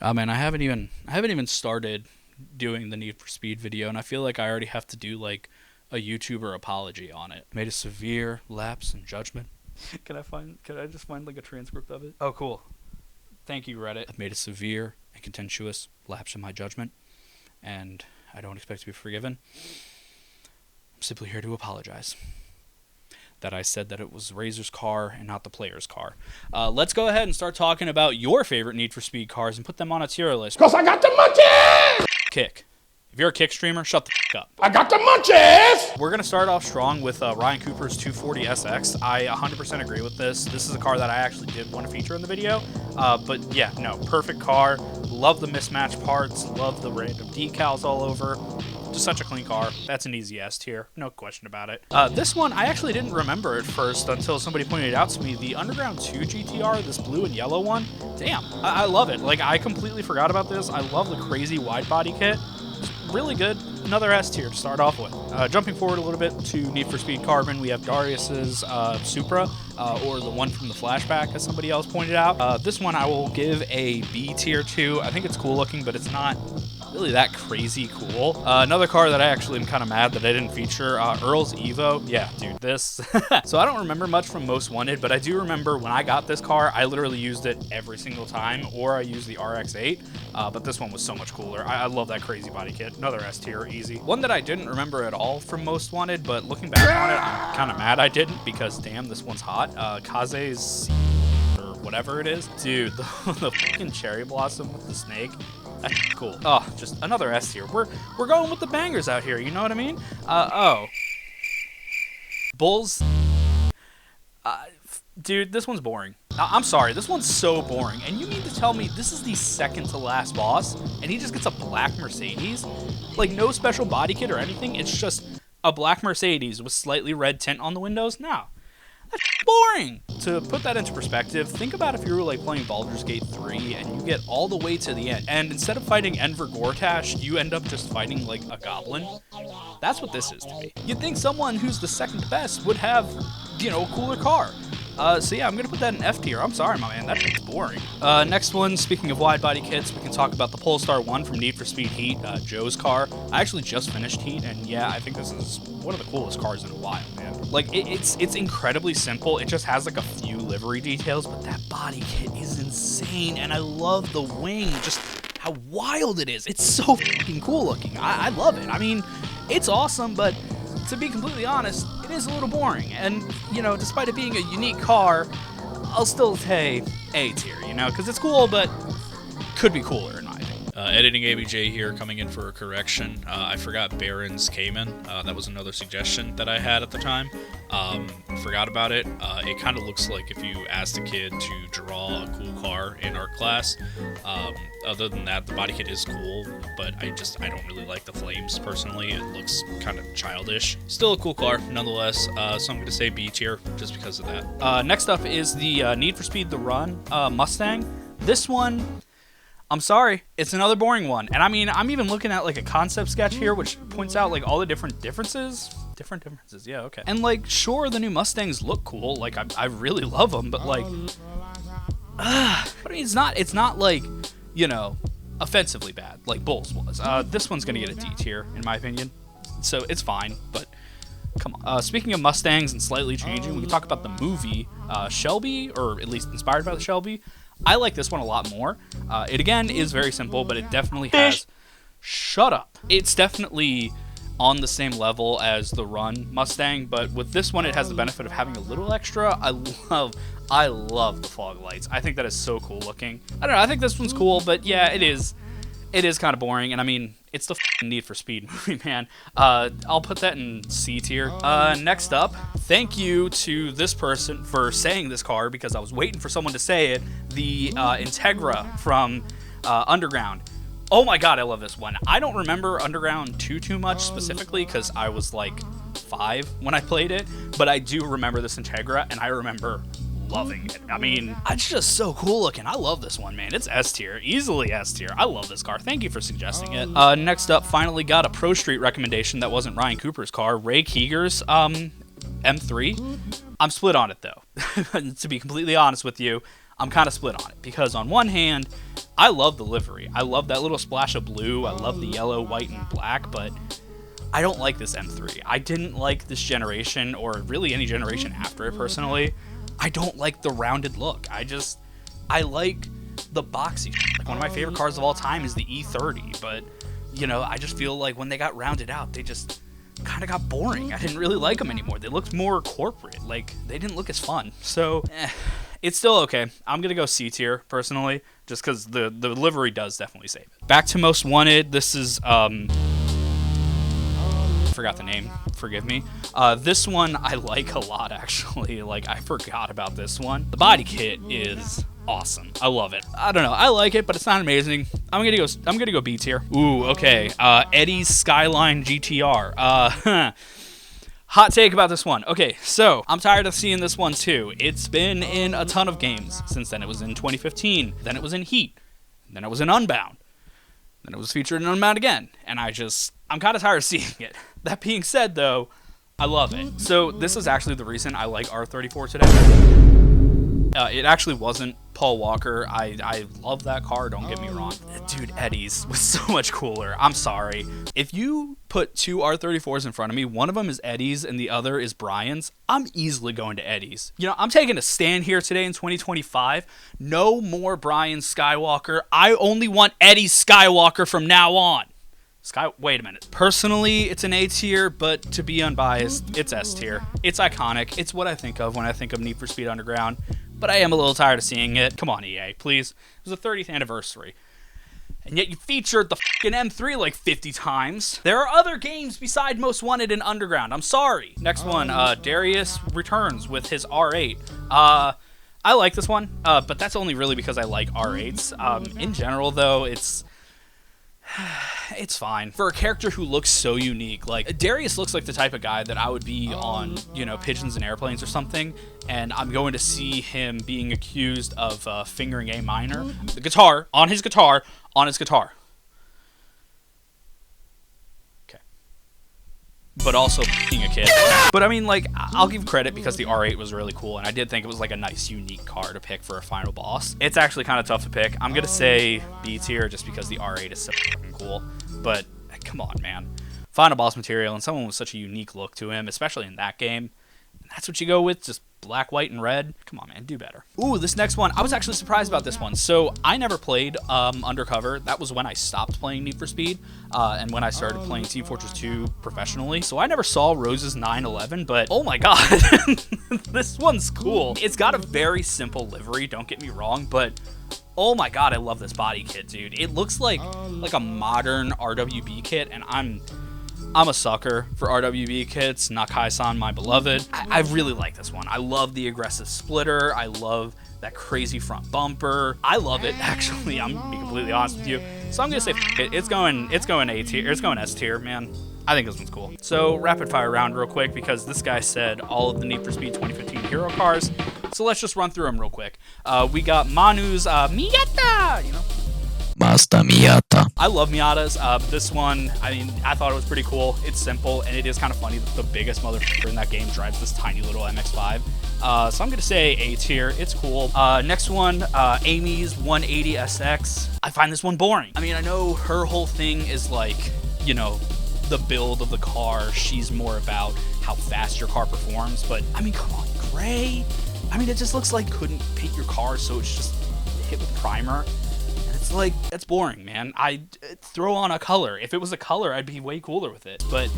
Oh man, I haven't even started doing the Need for Speed video, and I feel like I already have to do like a YouTuber apology on it. Made a severe lapse in judgment. Can I just find like a transcript of it? Oh, cool. Thank you, Reddit. I've made a severe and contentious lapse in my judgment, and I don't expect to be forgiven. I'm simply here to apologize that I said that it was Razor's car and not the player's car. Let's go ahead and start talking about your favorite Need for Speed cars and put them on a tier list. Cause I got the munchies! Kick. If you're a Kick streamer, shut the f*** up. I got the munchies! We're going to start off strong with Ryan Cooper's 240SX. I 100% agree with this. This is a car that I actually did want to feature in the video. But yeah, no, perfect car. Love the mismatched parts. Love the random decals all over. Just such a clean car. That's an easy S tier. No question about it. This one, I actually didn't remember at first until somebody pointed it out to me. The Underground 2 GTR, this blue and yellow one. Damn, I love it. Like, I completely forgot about this. I love the crazy wide body kit. It's really good. Another S tier to start off with. Jumping forward a little bit to Need for Speed Carbon, we have Darius's Supra, or the one from the flashback, as somebody else pointed out. This one I will give a B tier to. I think it's cool looking, but it's not really that crazy cool. Another car that I actually am kind of mad that I didn't feature, Earl's Evo. Yeah, dude, this. So I don't remember much from Most Wanted, but I do remember when I got this car, I literally used it every single time, or I used the RX-8, but this one was so much cooler. I love that crazy body kit. Another S tier, easy. One that I didn't remember at all from Most Wanted, but looking back on it, I'm kind of mad I didn't, because damn, this one's hot. Kaze's or whatever it is. Dude, the fucking cherry blossom with the snake. That's cool. Oh, just another S tier. We're going with the bangers out here, you know what I mean? Bulls. Dude, this one's boring. I'm sorry, this one's so boring. And you mean to tell me this is the second to last boss, and he just gets a black Mercedes? Like, no special body kit or anything? It's just a black Mercedes with slightly red tint on the windows? No. That's boring. To put that into perspective, think about if you were like playing Baldur's Gate 3 and you get all the way to the end, and instead of fighting Enver Gortash, you end up just fighting like a goblin. That's what this is to me. You'd think someone who's the second best would have, you know, a cooler car. So yeah, I'm gonna put that in F tier. I'm sorry, my man, that's boring. Next one, speaking of wide body kits, we can talk about the Polestar 1 from Need for Speed Heat, Joe's car. I actually just finished Heat, and yeah, I think this is one of the coolest cars in a while, man. Like, it's incredibly simple. It just has like a few livery details, but that body kit is insane, and I love the wing, just how wild it is. It's so fucking cool looking. I love it. I mean, it's awesome, but to be completely honest, it is a little boring. And, you know, despite it being a unique car, I'll still say A tier, you know, because it's cool, but could be cooler in my opinion. Editing ABJ here, coming in for a correction. I forgot Baron's Cayman. That was another suggestion that I had at the time. Forgot about it. It kind of looks like if you asked a kid to draw a cool car in art class. Other than that, the body kit is cool, but I don't really like the flames personally. It looks kind of childish. Still a cool car, nonetheless. So I'm going to say B tier just because of that. Next up is the Need for Speed The Run Mustang. This one, I'm sorry, it's another boring one. And I mean, I'm even looking at like a concept sketch here, which points out like all the different differences. Different differences, yeah, okay. And like, sure, the new Mustangs look cool. Like, I really love them, but like, I mean, it's not like, you know, offensively bad like Bulls was. This one's gonna get a D tier in my opinion, so it's fine. But come on. Speaking of Mustangs and slightly changing, we can talk about the movie Shelby, or at least inspired by the Shelby. I like this one a lot more. It again is very simple, but it definitely has. Shut up. It's definitely on the same level as the Run Mustang, but with this one it has the benefit of having a little extra. I love the fog lights. I think that is so cool looking. I don't know, I think this one's cool, but yeah, it is kind of boring, and I mean, it's the Need for Speed movie, man. I'll put that in C tier. Next up, thank you to this person for saying this car, because I was waiting for someone to say it, the Integra from Underground. Oh my god, I love this one. I don't remember Underground too much specifically, because I was like 5 when I played it, but I do remember this Integra, and I remember loving it. I mean, it's just so cool looking. I love this one, man. It's S tier, easily S tier. I love this car. Thank you for suggesting it. Next up, finally got a Pro Street recommendation that wasn't Ryan Cooper's car, Ray Keeger's M3. I'm split on it though. To be completely honest with you, I'm kind of split on it, because on one hand, I love the livery. I love that little splash of blue. I love the yellow, white, and black, but I don't like this M3. I didn't like this generation, or really any generation after it personally. I don't like the rounded look. I like the boxy. Like, one of my favorite cars of all time is the E30, but, you know, I just feel like when they got rounded out, they just kind of got boring. I didn't really like them anymore. They looked more corporate. Like, they didn't look as fun. So, it's still okay. I'm going to go C tier, personally, just because the livery does definitely save it. Back to Most Wanted. This is, forgot the name, forgive me. This one I like a lot, actually. Like, I forgot about this one. The body kit is awesome. I love it. I don't know, I like it, but it's not amazing. I'm gonna go B tier. Ooh, okay. Eddie's Skyline GTR. Hot take about this one. Okay, so I'm tired of seeing this one too. It's been in a ton of games since then. It was in 2015, then it was in Heat, then it was in Unbound, then it was featured in Unbound again, and I'm kind of tired of seeing it. That being said, though, I love it. So this is actually the reason I like R34 today. It actually wasn't Paul Walker. I love that car, don't get me wrong. Dude, Eddie's was so much cooler. I'm sorry. If you put two R34s in front of me, one of them is Eddie's and the other is Brian's, I'm easily going to Eddie's. You know, I'm taking a stand here today in 2025. No more Brian Skywalker. I only want Eddie Skywalker from now on. Wait a minute. Personally, it's an A tier, but to be unbiased, it's S tier. It's iconic. It's what I think of when I think of Need for Speed Underground, but I am a little tired of seeing it. Come on, EA, please. It was the 30th anniversary. And yet you featured the fucking M3 like 50 times. There are other games beside Most Wanted and Underground. I'm sorry. Next one, Darius returns with his R8. I like this one, but that's only really because I like R8s. In general, though, it's fine. For a character who looks so unique, like, Darius looks like the type of guy that I would be on, you know, Pigeons and Airplanes or something, and I'm going to see him being accused of fingering A minor. The guitar, on his guitar. Okay. But also being a kid. But I mean, like, I'll give credit because the R8 was really cool, and I did think it was like a nice, unique car to pick for a final boss. It's actually kind of tough to pick. I'm gonna say B tier just because the R8 is so fucking cool. But come on, man. Final boss material and someone with such a unique look to him, especially in that game. And that's what you go with, just black, white, and red. Come on, man, do better. Ooh, this next one, I was actually surprised about this one. So I never played Undercover. That was when I stopped playing Need for Speed and when I started playing Team Fortress 2 professionally. So I never saw Rose's 911, but oh my god, this one's cool. It's got a very simple livery, don't get me wrong, but oh my god, I love this body kit, dude. It looks like a modern RWB kit, and I'm a sucker for RWB kits. Nakai-san, my beloved. I really like this one. I love the aggressive splitter. I love that crazy front bumper. I love it, actually. I'm gonna be completely honest with you. So I'm gonna say it. It's going A tier. It's going S tier, man. I think this one's cool. So rapid fire round real quick because this guy said all of the Need for Speed 2015 hero cars. So let's just run through them real quick. We got Manu's Miata, you know. Master Miata. I love Miatas. This one, I mean, I thought it was pretty cool. It's simple, and it is kind of funny that the biggest motherfucker in that game drives this tiny little MX-5. So I'm going to say A tier. It's cool. Next one, Amy's 180SX. I find this one boring. I mean, I know her whole thing is like, you know, the build of the car. She's more about how fast your car performs, but I mean, come on, gray? I mean, it just looks like couldn't paint your car, so it's just hit with primer. It's like, that's boring, man. I'd throw on a color. If it was a color, I'd be way cooler with it, but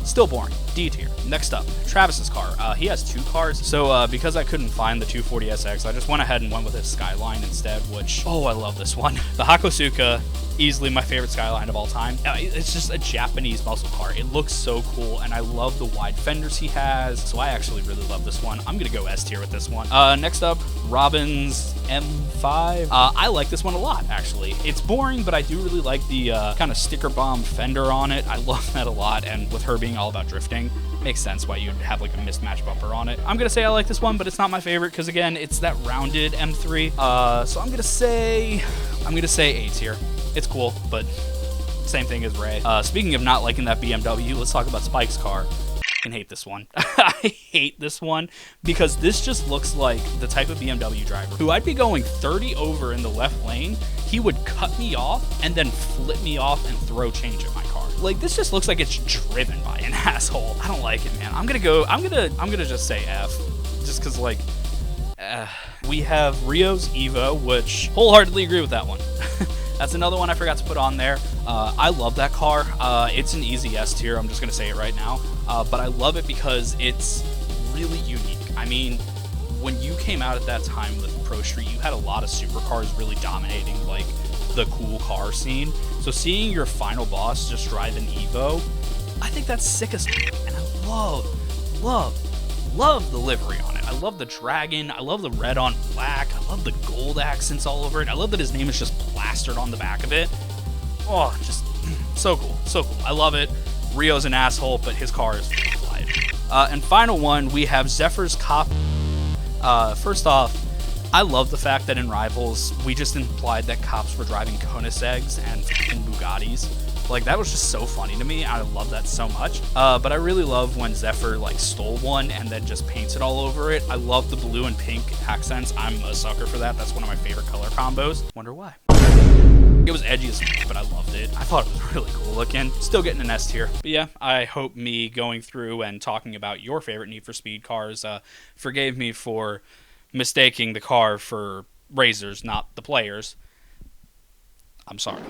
still boring. D tier. Next up, Travis's car. He has two cars, so because I couldn't find the 240SX, I just went ahead and went with his Skyline instead, which, oh, I love this one. The Hakosuka, easily my favorite Skyline of all time. It's just a Japanese muscle car. It looks so cool, and I love the wide fenders he has, so I actually really love this one. I'm gonna go S tier with this one. Next up, Robin's M5. I like this one a lot, actually. It's boring, but I do really like the kind of sticker bomb fender on it. I love that a lot, and with her being all about drifting, makes sense why you'd have like a mismatched bumper on it. I'm gonna say I like this one, but it's not my favorite because again, it's that rounded M3. So I'm gonna say A tier. It's cool, but same thing as Ray. Speaking of not liking that BMW, let's talk about Spike's car. I hate this one. I hate this one because this just looks like the type of BMW driver who I'd be going 30 over in the left lane, he would cut me off and then flip me off and throw change at my car. Like, this just looks like it's driven by an asshole. I don't like it, man. I'm gonna just say F, just because, like, we have Rio's Evo, which wholeheartedly agree with that one. That's another one I forgot to put on there. I love that car. It's an easy S tier. I'm just going to say it right now. But I love it because it's really unique. I mean, when you came out at that time with Pro Street, you had a lot of supercars really dominating, like, the cool car scene. So seeing your final boss just drive an Evo, I think that's sick as f***. And I love the livery on it. I love the dragon. I love the red on black. I love the gold accents all over it. I love that his name is just plastered on the back of it. Oh, just so cool. So cool. I love it. Rio's an asshole, but his car is light. And final one, we have Zephyr's Cop. First off, I love the fact that in Rivals, we just implied that cops were driving Koenigseggs and f***ing Bugattis. Like, that was just so funny to me. I love that so much. But I really love when Zephyr, like, stole one and then just paints it all over it. I love the blue and pink accents. I'm a sucker for that. That's one of my favorite color combos. Wonder why. It was edgy as f***, but I loved it. I thought it was really cool looking. Still getting an S tier. But yeah, I hope me going through and talking about your favorite Need for Speed cars forgave me for mistaking the car for Razors, not the players. I'm sorry.